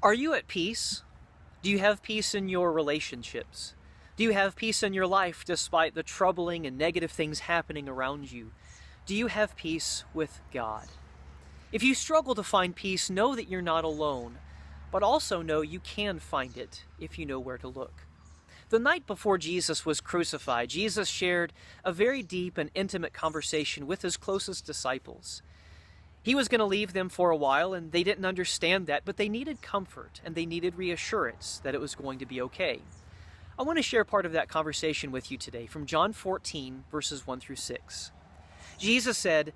Are you at peace? Do you have peace in your relationships? Do you have peace in your life despite the troubling and negative things happening around you? Do you have peace with God? If you struggle to find peace, know that you're not alone, but also know you can find it if you know where to look. The night before Jesus was crucified, Jesus shared a very deep and intimate conversation with his closest disciples. He was going to leave them for a while, and they didn't understand that, but they needed comfort and they needed reassurance that it was going to be okay. I want to share part of that conversation with you today from John 14, verses 1 through 6. Jesus said,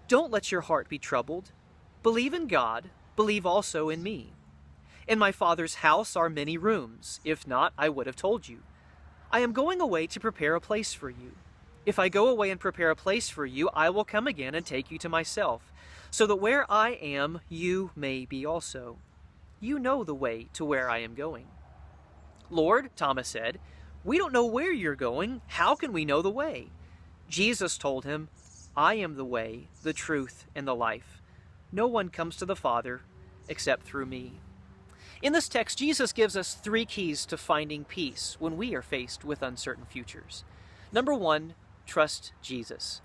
"Don't let your heart be troubled. Believe in God, believe also in me. In my Father's house are many rooms. If not, I would have told you. I am going away to prepare a place for you. If I go away and prepare a place for you, I will come again and take you to myself, so that where I am, you may be also. You know the way to where I am going." "Lord," Thomas said, "we don't know where you're going. How can we know the way?" Jesus told him, "I am the way, the truth, and the life. No one comes to the Father except through me." In this text, Jesus gives us 3 keys to finding peace when we are faced with uncertain futures. Number 1, trust Jesus.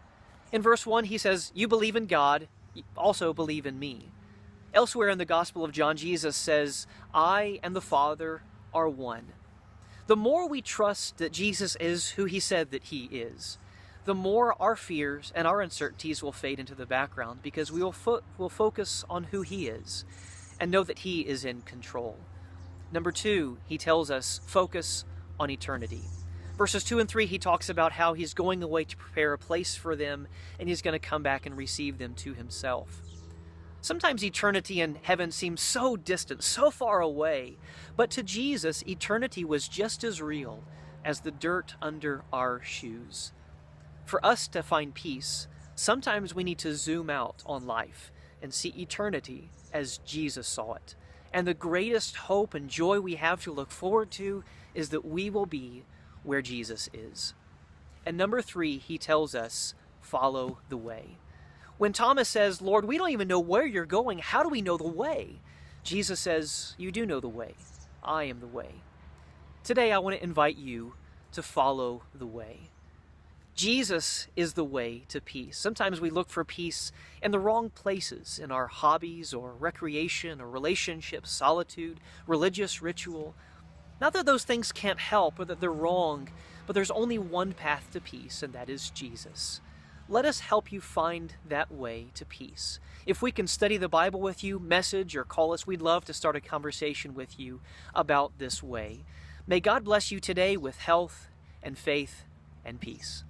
In verse 1, he says, "You believe in God, also believe in me." Elsewhere in the Gospel of John, Jesus says, "I and the Father are one." The more we trust that Jesus is who he said that he is, the more our fears and our uncertainties will fade into the background, because we will focus on who he is and know that he is in control. Number 2, he tells us, focus on eternity. Verses 2 and 3, he talks about how he's going away to prepare a place for them, and he's going to come back and receive them to himself. Sometimes eternity in heaven seems so distant, so far away, but to Jesus, eternity was just as real as the dirt under our shoes. For us to find peace, sometimes we need to zoom out on life and see eternity as Jesus saw it. And the greatest hope and joy we have to look forward to is that we will be where Jesus is. And number 3, he tells us, follow the way. When Thomas says, "Lord, we don't even know where you're going. How do we know the way?" Jesus says, "You do know the way. I am the way." Today, I want to invite you to follow the way. Jesus is the way to peace. Sometimes we look for peace in the wrong places, in our hobbies or recreation or relationships, solitude, religious ritual. Not that those things can't help or that they're wrong, but there's only one path to peace, and that is Jesus. Let us help you find that way to peace. If we can study the Bible with you, message or call us, we'd love to start a conversation with you about this way. May God bless you today with health and faith and peace.